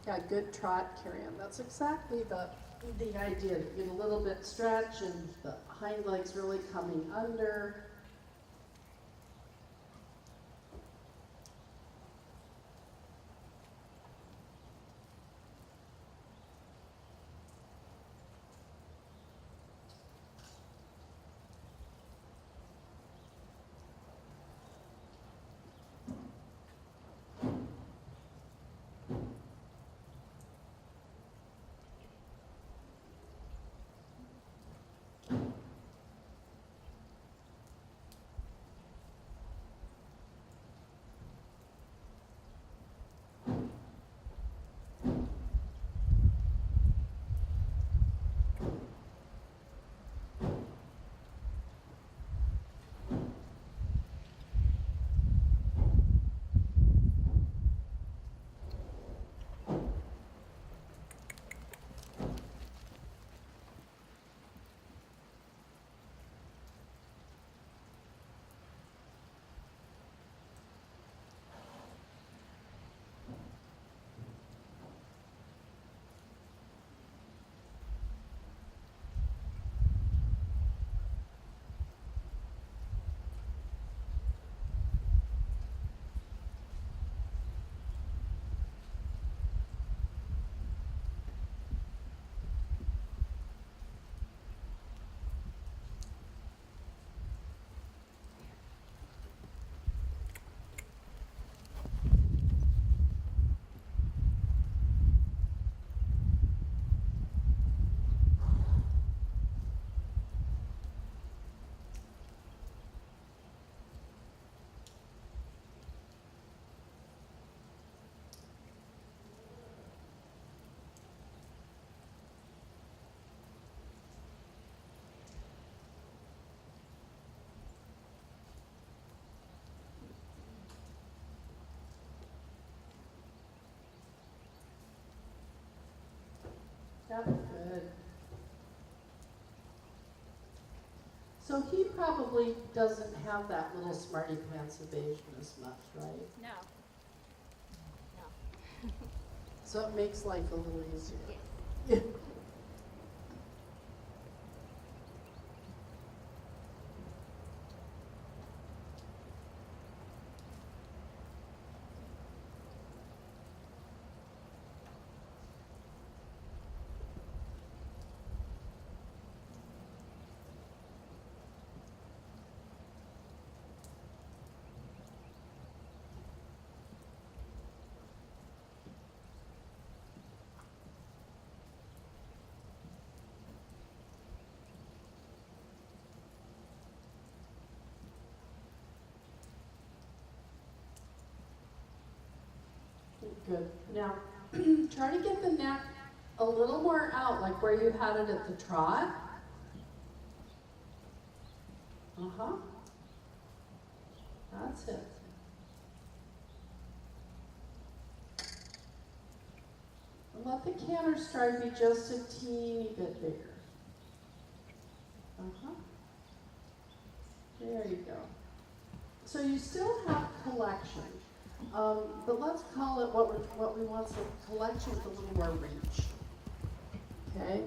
Yeah, good trot, Kerryann. That's exactly the idea. You get a little bit stretch and the hind legs really coming under. Yeah, good. So he probably doesn't have that little smarty pants evasion as much, right? No. No. So it makes life a little easier. Yes. Yeah. Good. Now, try to get the neck a little more out, like where you had it at the trot. Uh-huh. That's it. And let the canter stride be just a teeny bit bigger. Uh-huh. There you go. So you still have collection, but let's call it what we want, so collection with a little more reach. Okay?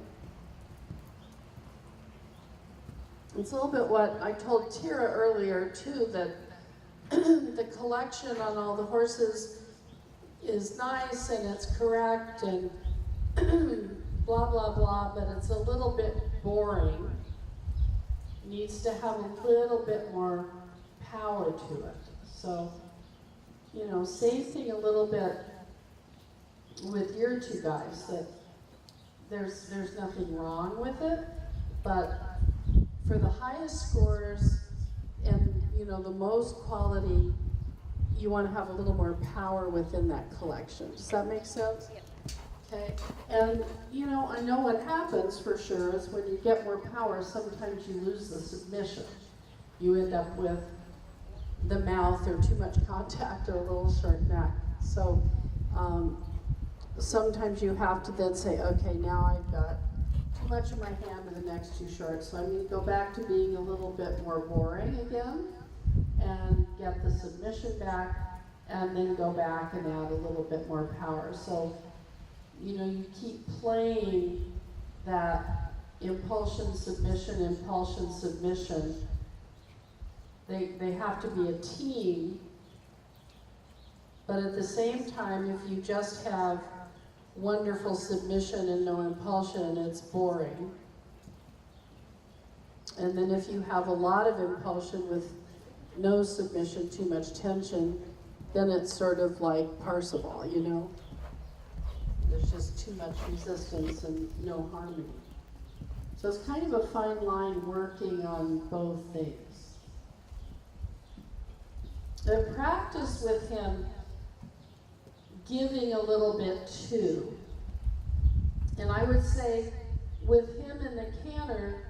It's a little bit what I told Tira earlier too, that the collection on all the horses is nice and it's correct and blah, blah, blah, but it's a little bit boring. Needs to have a little bit more power to it. So, you know, same thing a little bit with your two guys, that there's nothing wrong with it, but for the highest scores and, you know, the most quality, you want to have a little more power within that collection. Does that make sense? Yep. Okay, and you know, I know what happens for sure is when you get more power, sometimes you lose the submission. You end up with the mouth or too much contact or a little short neck. So sometimes you have to then say, okay, now I've got too much of my hand and the neck's too short, so I'm going to go back to being a little bit more boring again and get the submission back and then go back and add a little bit more power. So you know, you keep playing that impulsion, submission, they have to be a team, but at the same time, if you just have wonderful submission and no impulsion, it's boring. And then if you have a lot of impulsion with no submission, too much tension, then it's sort of like Parsifal, you know? There's just too much resistance and no harmony. So it's kind of a fine line working on both things. And practice with him giving a little bit too. And I would say with him in the canter,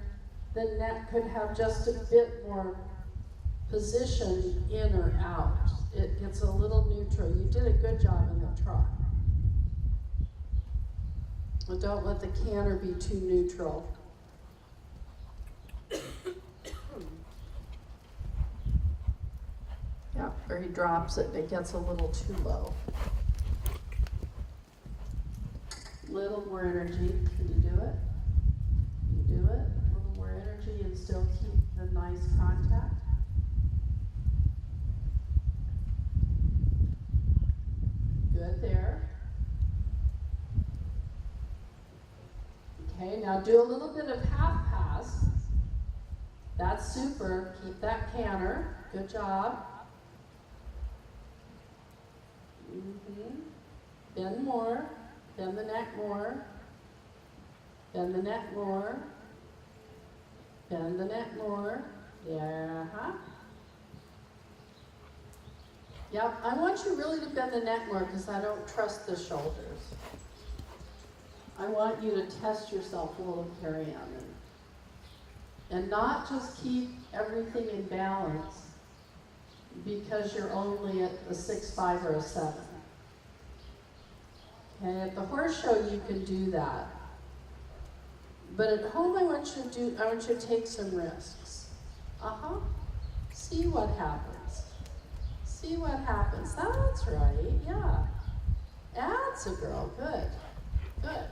the neck could have just a bit more position in or out. It gets a little neutral. You did a good job in the trot. But don't let the canter be too neutral. Yeah, or he drops it and it gets a little too low. Little more energy. Can you do it? Can you do it? A little more energy and still keep the nice contact. Good there. Okay, now do a little bit of half pass. That's super. Keep that canter. Good job. Bend more. Bend the neck more. Bend the neck more. Bend the neck more. Yeah. Yep, I want you really to bend the neck more because I don't trust the shoulders. I want you to test yourself a little, Kerryann, and not just keep everything in balance because you're only at a 6-5 or a 7. Okay, at the horse show you can do that. But at home I want you to take some risks. See what happens. See what happens. That's right, yeah. That's a girl, good. Good.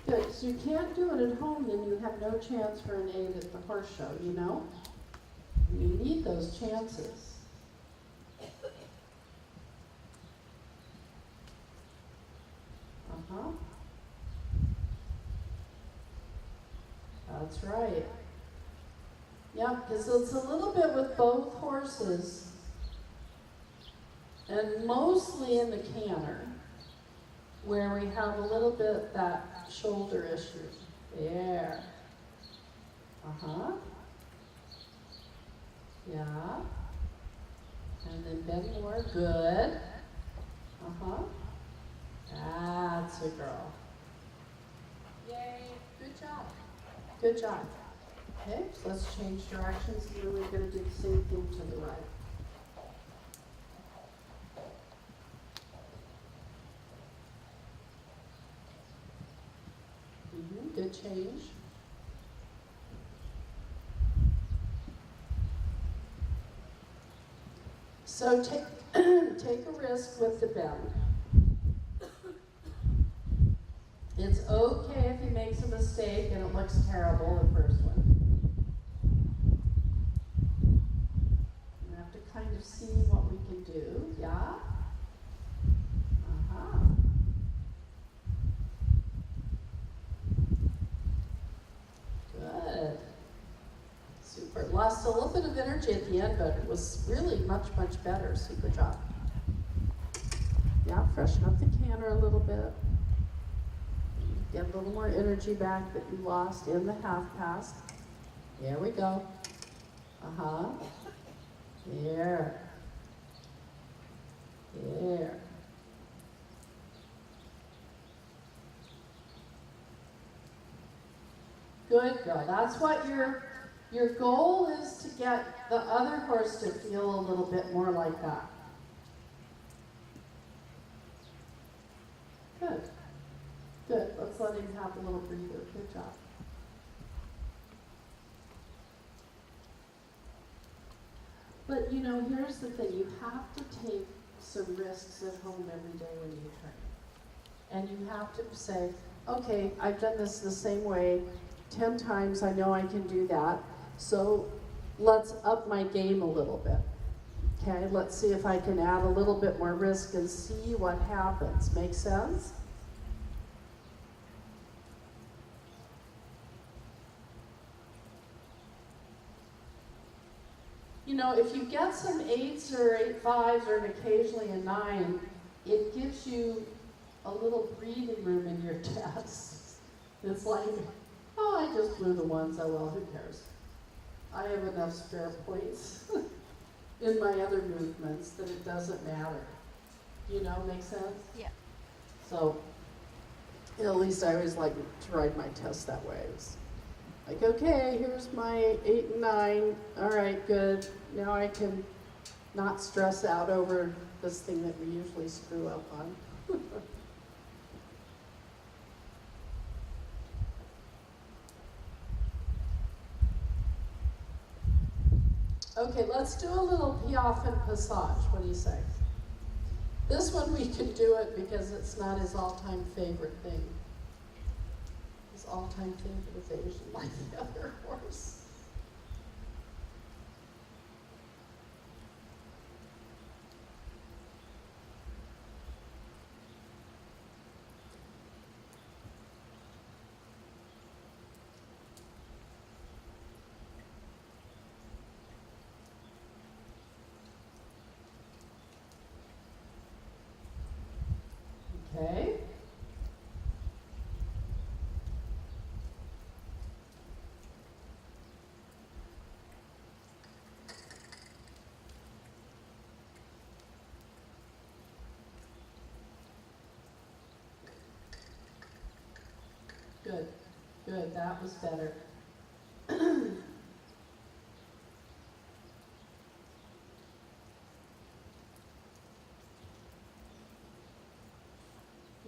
Good, so you can't do it at home, then you have no chance for an 8 at the horse show, you know? You need those chances. That's right. Yeah, because it's a little bit with both horses, and mostly in the canter, where we have a little bit that shoulder issue. There. Yeah. And then bend more. Good. That's a girl. Yay. Good job. Good job. Okay, so let's change directions. Here we're going to do the same thing to the right. Good change. So take a risk with the bend. It's okay if he makes a mistake and it looks terrible, the first one. You have to kind of see what we can do, yeah? Good. Super. Lost a little bit of energy at the end, but it was really much, much better. Super job. Yeah, freshen up the canter a little bit. Get a little more energy back that you lost in the half pass. There we go. There. There. Good girl. That's what your goal is, to get the other horse to feel a little bit more like that. Good. Good. Let's let him have a little breather. Good job. But you know, here's the thing. You have to take some risks at home every day when you train. And you have to say, okay, I've done this the same way 10 times, I know I can do that. So let's up my game a little bit. Okay, let's see if I can add a little bit more risk and see what happens. Make sense? You know, if you get some 8s or 8-5s or occasionally a 9, it gives you a little breathing room in your chest. It's like, oh, I just blew the 1s, oh well, who cares? I have enough spare points in my other movements that it doesn't matter. You know, make sense? Yeah. So, at least I always like to ride my test that way. It's like, okay, here's my 8 and 9. All right, good. Now I can not stress out over this thing that we usually screw up on. Okay, let's do a little piaffe and passage. What do you say? This one we can do it because it's not his all-time favorite thing. His all-time favorite is Asian, like the other horse. Okay. Good, good, that was better.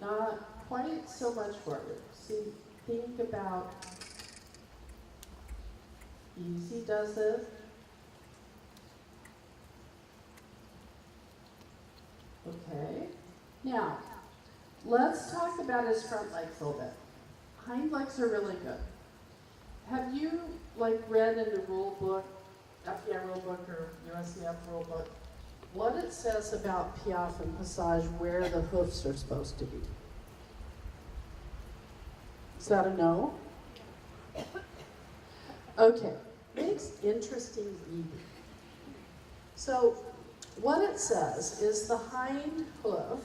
Not quite so much forward. See, think about, easy does it. Okay, now, let's talk about his front legs a little bit. Hind legs are really good. Have you read in the rule book, FEI rule book or USCF rule book, what it says about piaffe and passage, where the hoofs are supposed to be? Is that a no? Okay, makes interesting reading. So what it says is the hind hoof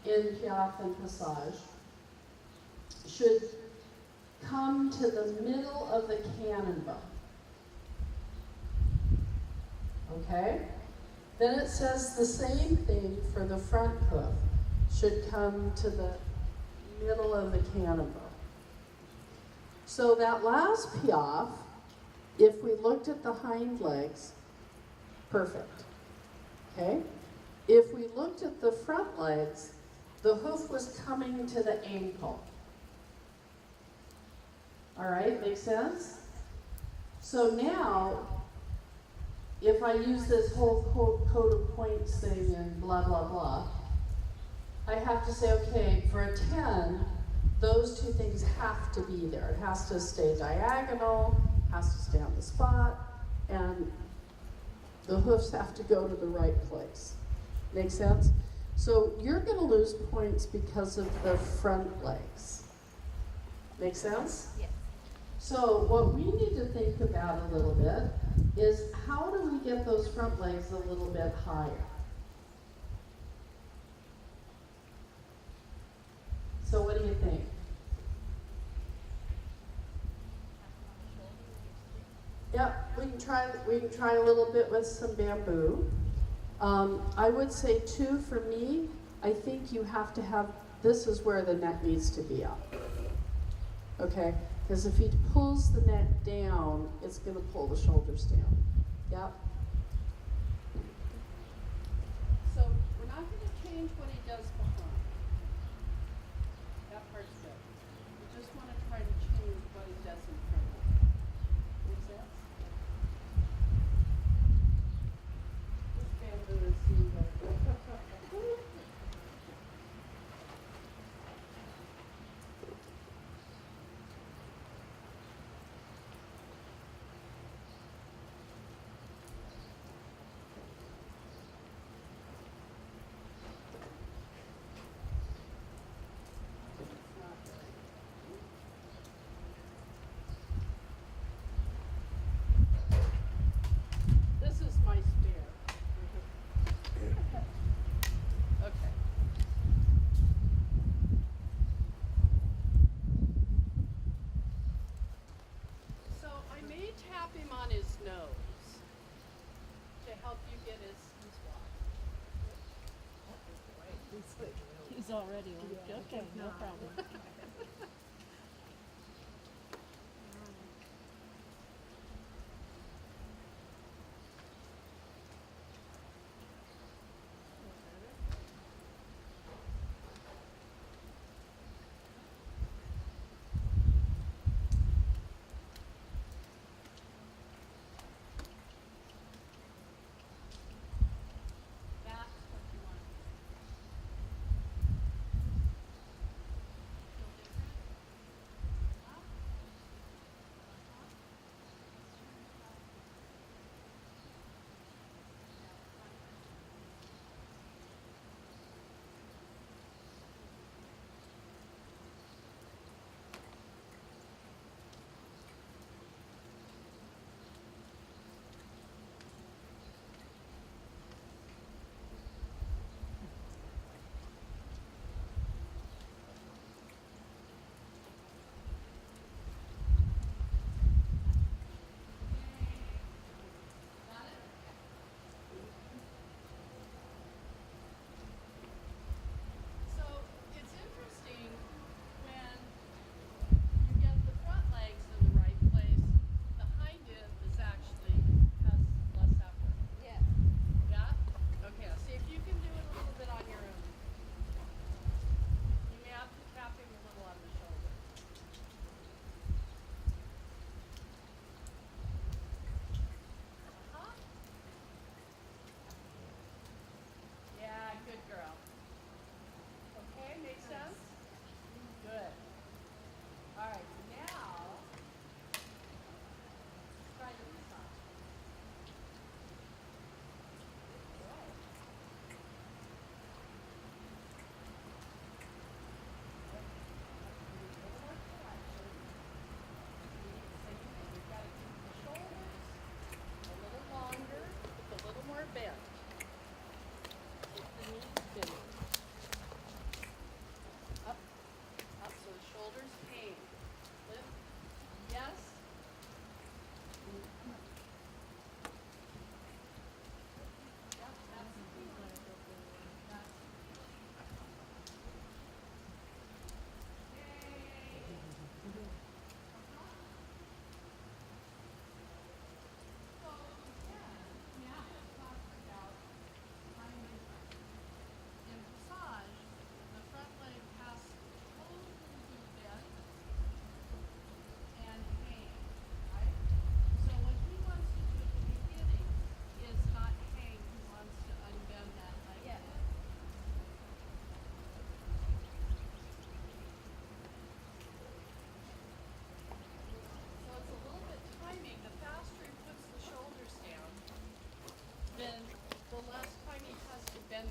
in piaffe and passage should come to the middle of the cannon bone. Okay? Then it says the same thing for the front hoof. Should come to the middle of the cannon bone. So that last piaffe, if we looked at the hind legs, perfect. Okay? If we looked at the front legs, the hoof was coming to the ankle. All right, makes sense? So now, if I use this whole code of points thing and blah, blah, blah, I have to say, okay, for a 10, those two things have to be there. It has to stay diagonal, has to stay on the spot, and the hoofs have to go to the right place. Make sense? So you're going to lose points because of the front legs. Make sense? Yes. So what we need to think about a little bit is how do we get those front legs a little bit higher? So what do you think? Yep, we can try a little bit with some bamboo. I would say too, for me, I think you have to have, this is where the neck needs to be up. Okay, because if he pulls the neck down, it's going to pull the shoulders down. Yep. So we're not going to change what he does behind. That part's good. We just want to try to change what he does in front. Make sense? This bamboo is super. help you get his walk. He's already on. Okay, no problem.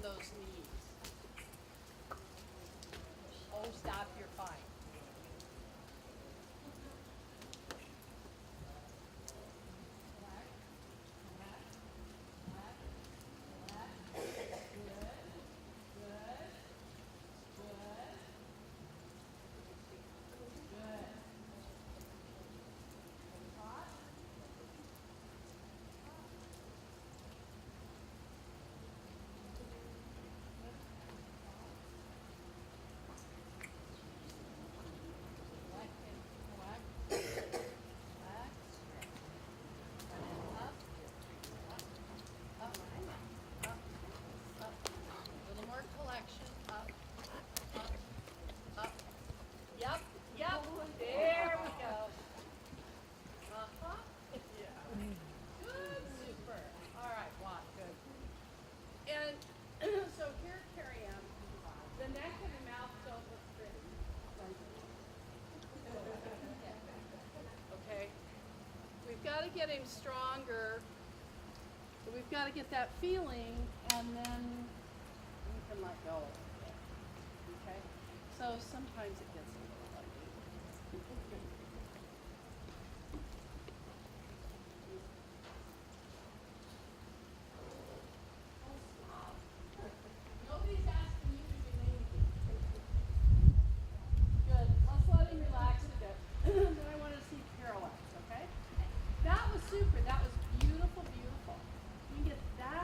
those knees. Oh, stop, you're fine. Get him stronger. So we've got to get that feeling, and then we can let go. Okay? So sometimes it gets a little ugly. Nobody's asking you to do anything. Good. Let's let him relax a bit. Then I want to see Kerryann, okay? That was super. That was beautiful, beautiful. You can get that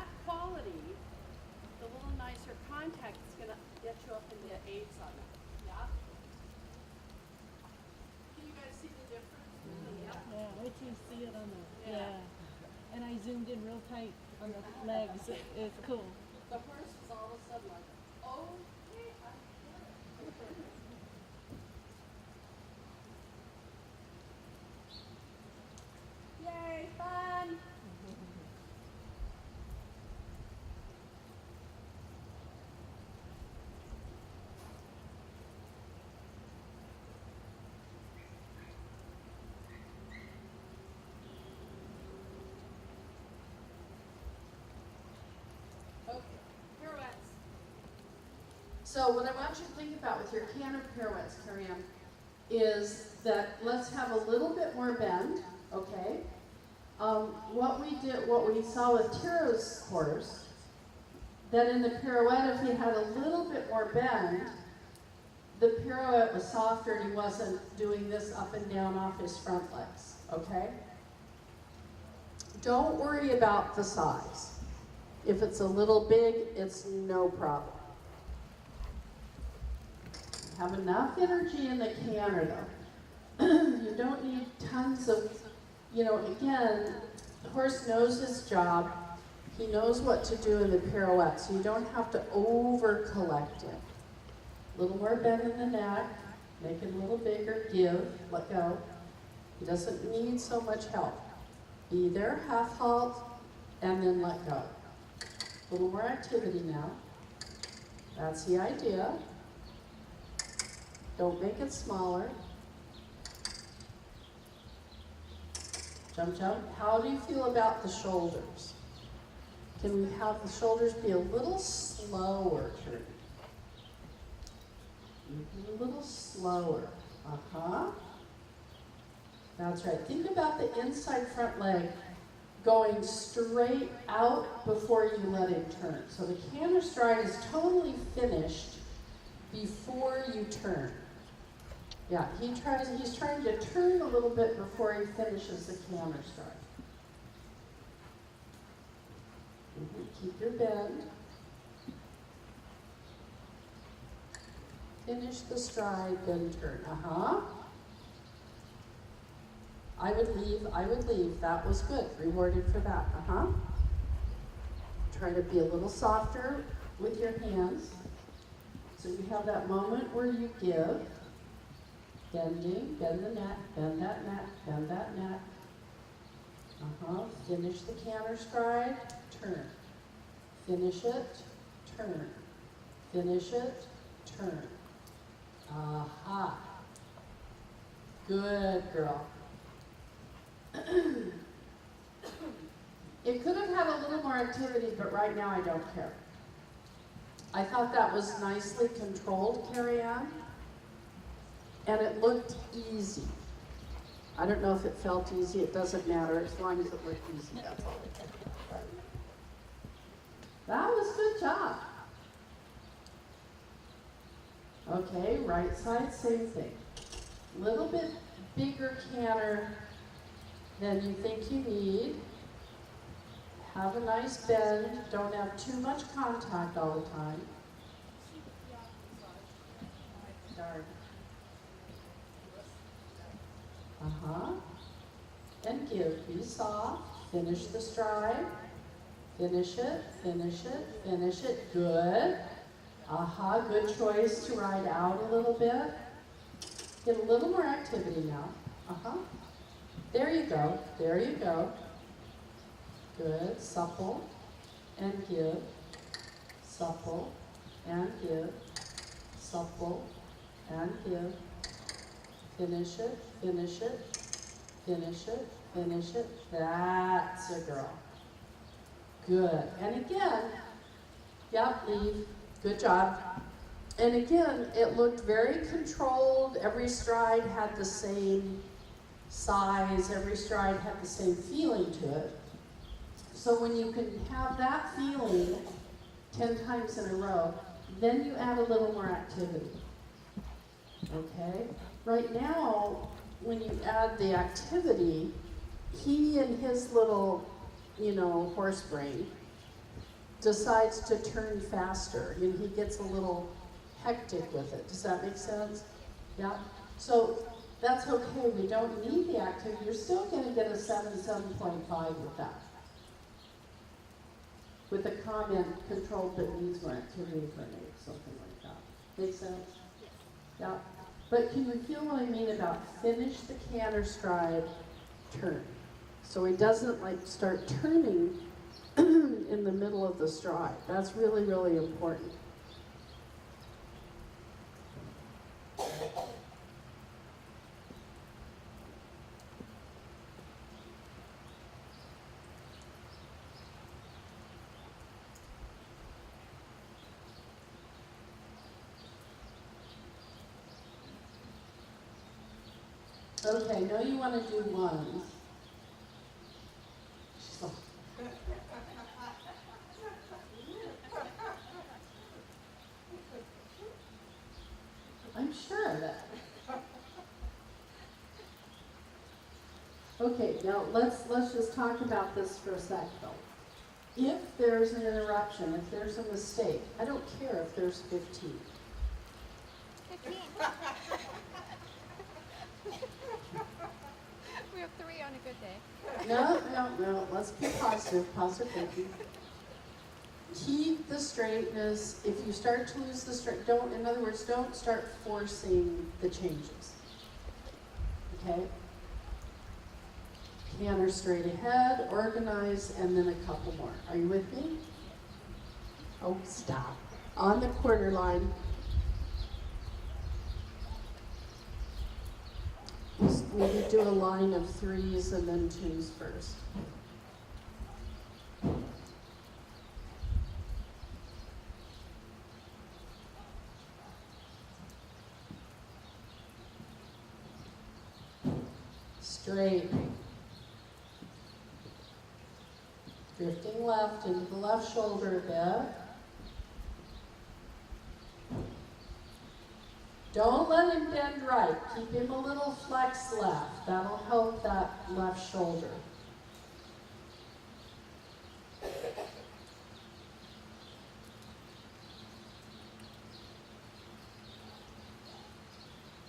really see it on the, yeah. And I zoomed in real tight on the legs. It's cool. The horse was all of a sudden like, oh, okay, I'm here. Yay, fun! Okay, pirouettes. So what I want you to think about with your canter pirouettes, Kerryann, is that let's have a little bit more bend, okay? What we saw with Tira's horse, that in the pirouette, if he had a little bit more bend, the pirouette was softer and he wasn't doing this up and down off his front legs, okay? Don't worry about the size. If it's a little big, it's no problem. Have enough energy in the canter though. You don't need tons of, again, the horse knows his job. He knows what to do in the pirouette, so you don't have to over collect him. A little more bend in the neck, make it a little bigger, give, let go. He doesn't need so much help. Be there, half halt, and then let go. A little more activity now. That's the idea. Don't make it smaller. Jump, jump. How do you feel about the shoulders? Can we have the shoulders be a little slower turning? A little slower. Uh-huh. That's right. Think about the inside front leg going straight out before you let him turn. So the canter stride is totally finished before you turn. Yeah, he's trying to turn a little bit before he finishes the canter stride. Keep your bend. Finish the stride, then turn. Uh-huh. I would leave. That was good. Rewarded for that. Uh-huh. Try to be a little softer with your hands. So you have that moment where you give. Bending, bend the neck, bend that neck, bend that neck. Uh-huh. Finish the canter stride, turn. Finish it, turn. Finish it, turn. Aha. Good girl. It could have had a little more activity, but right now I don't care. I thought that was nicely controlled, Kerryann, and it looked easy. I don't know if it felt easy, it doesn't matter, as long as it looked easy, that's all. That was good job. Okay, right side, same thing. Little bit bigger canter than you think you need. Have a nice bend. Don't have too much contact all the time. Darn. Uh-huh. And give. Be soft. Finish the stride. Finish it. Finish it. Finish it. Good. Aha. Good choice to ride out a little bit. Get a little more activity now. Uh-huh. There you go. There you go. Good. Supple and give. Supple and give. Supple and give. Finish it. Finish it. Finish it. Finish it. That's a girl. Good. And again, yep, leave. Good job. And again, it looked very controlled. Every stride had the same size. Every stride had the same feeling to it. So when you can have that feeling 10 times in a row, then you add a little more activity. Okay? Right now, when you add the activity, he and his little, horse brain decides to turn faster, and he gets a little hectic with it. Does that make sense? Yeah? So That's okay, we don't need the activity. You're still gonna get a 7.5 with that. With a comment controlled but needs more activity for an 8, something like that. Make sense? Yeah. But can you feel what I mean about finish the canter stride, turn? So he doesn't like start turning in the middle of the stride. That's really, really important. Okay, now you want to do ones. She's like, I'm sure of it. Okay, now let's just talk about this for a sec though. If there's an interruption, if there's a mistake, I don't care if there's 15. 15. We have 3 on a good day. No, let's be positive thinking. Keep the straightness. If you start to lose the straight, in other words, don't start forcing the changes. Okay? Canter straight ahead, organize, and then a couple more. Are you with me? Oh, stop. On the quarter line. Maybe do a line of 3s and then 2s first. Straight. Drifting left into the left shoulder a bit. Don't let him bend right. Keep him a little flex left. That'll help that left shoulder.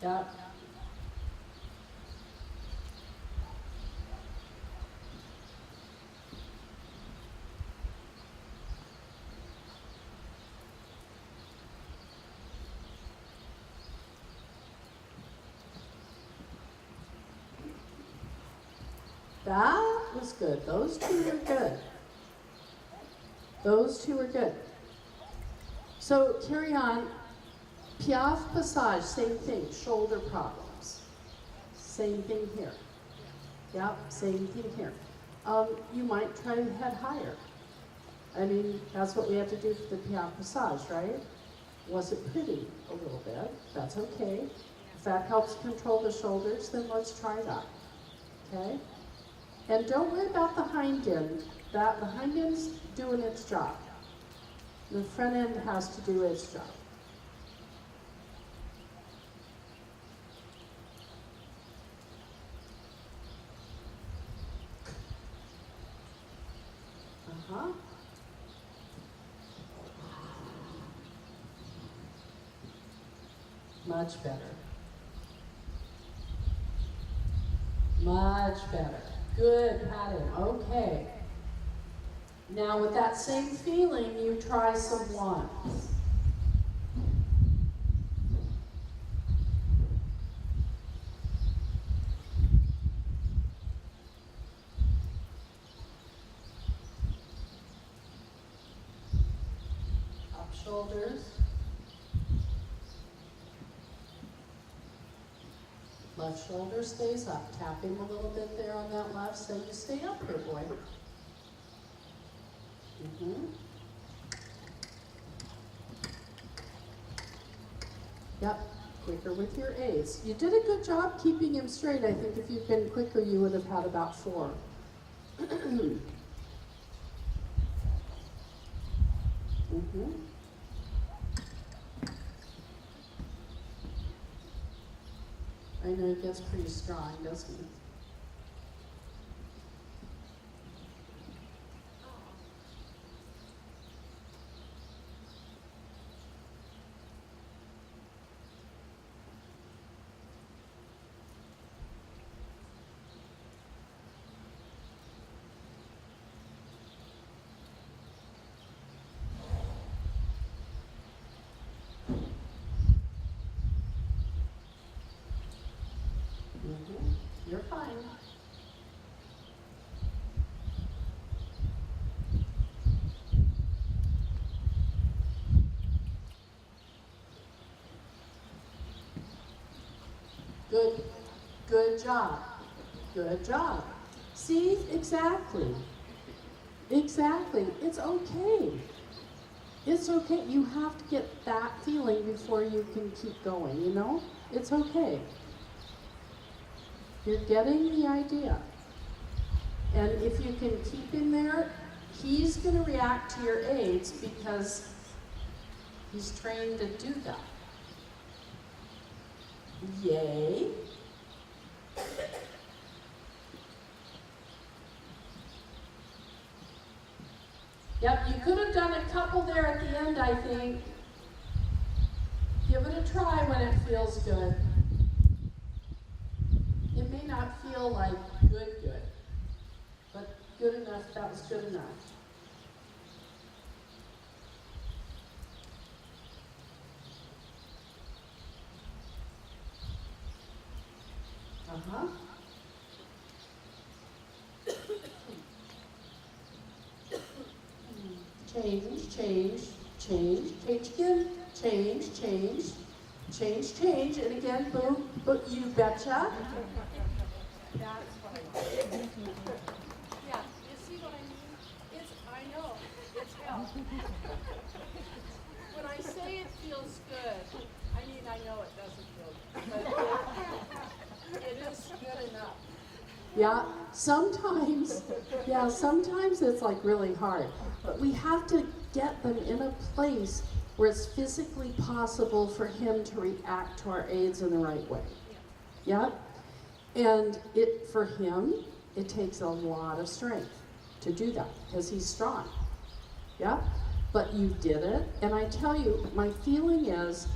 Yep. That was good. Those 2 were good. Those 2 were good. So, Kerryann, Piaf Passage, same thing, shoulder problems. Same thing here. Yep, same thing here. You might try to head higher. I mean, that's what we had to do for the Piaf Passage, right? Was it pretty? A little bit. That's okay. If that helps control the shoulders, then let's try that. Okay? And don't worry about the hind end. The hind end's doing its job. The front end has to do its job. Uh-huh. Much better. Much better. Good pattern. Okay. Now with that same feeling, you try some ones. Up shoulders. Left shoulder stays up. Tap him a little bit there on that left, so you stay up here, boy. Yep, quicker with your A's. You did a good job keeping him straight. I think if you'd been quicker, you would have had about 4. I know he gets pretty strong, doesn't he? You're fine. Good. Good job. Good job. See, exactly. Exactly. It's okay. It's okay. You have to get that feeling before you can keep going, you know? It's okay. You're getting the idea. And if you can keep him there, he's going to react to your aids because he's trained to do that. Yay. Yep, you could have done a couple there at the end, I think. Give it a try when it feels good. It may not feel like good, but good enough, that was good enough. Uh-huh. Change, change, change, change again, change, change, change, change, and again, boom, but you betcha. That's funny. Yeah, you see what I mean? I know, it's hell. When I say it feels good, I know it doesn't feel good, but it is good enough. Yeah, sometimes it's like really hard, but we have to get them in a place where it's physically possible for him to react to our aids in the right way. Yeah? And for him, it takes a lot of strength to do that because he's strong. Yeah? But you did it, and I tell you, my feeling is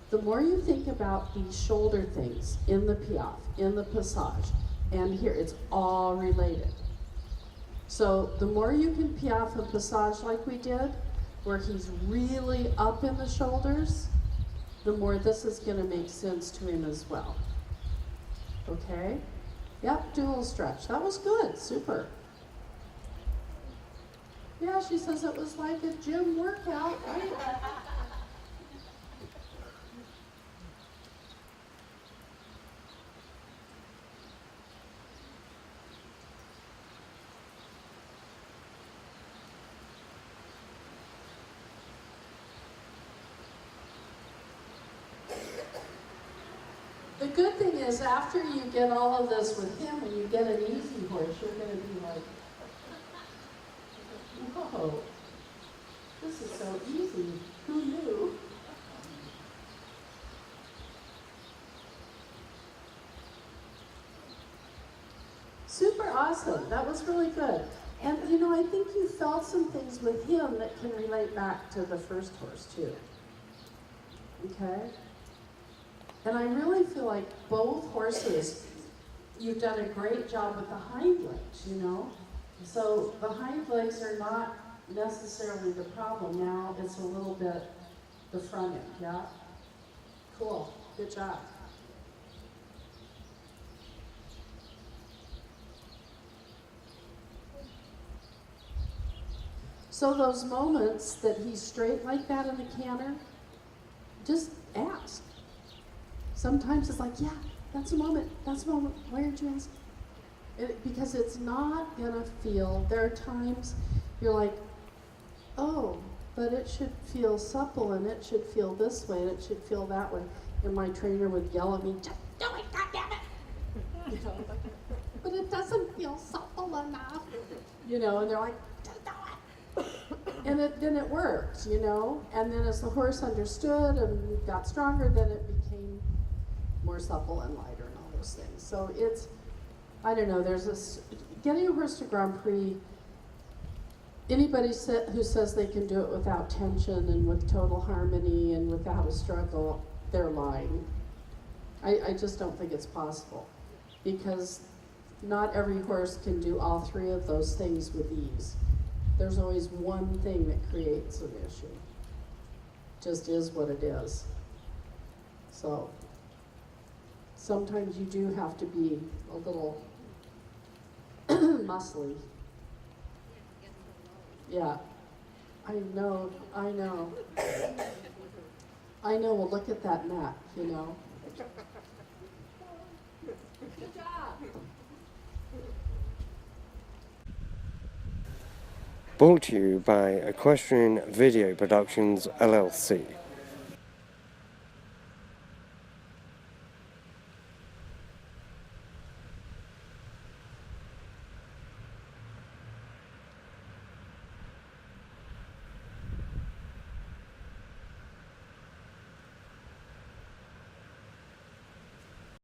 the more you think about these shoulder things in the piaffe, in the passage, and here, it's all related. So the more you can piaffe and passage like we did, where he's really up in the shoulders, the more this is going to make sense to him as well. Okay? Yep, do a little stretch. That was good. Super. Yeah, she says it was like a gym workout, right? The good thing is, after you get all of this with him and you get an easy horse, you're going to be like, whoa, this is so easy. Who knew? Super awesome. That was really good. And you know, I think you felt some things with him that can relate back to the first horse too. Okay? And I really feel like both horses, you've done a great job with the hind legs, you know? So the hind legs are not necessarily the problem. Now it's a little bit the front end, yeah? Cool, good job. So those moments that he's straight like that in the canter, just ask. Sometimes it's like, yeah, that's a moment, why aren't you asking? Because it's not gonna feel, there are times you're like, oh, but it should feel supple and it should feel this way and it should feel that way. And my trainer would yell at me, just do it, goddammit! You know, but it doesn't feel supple enough. You know, and they're like, just do it! And then it worked, you know? And then as the horse understood and got stronger, then it became more supple and lighter and all those things. So it's, I don't know, there's this, getting a horse to Grand Prix, anybody who says they can do it without tension and with total harmony and without a struggle, they're lying. I just don't think it's possible because not every horse can do all three of those things with ease. There's always one thing that creates an issue. Just is what it is. So sometimes you do have to be a little muscly. Yeah, I know. Well, look at that neck, you know. Good job. Brought to you by Equestrian Video Productions LLC.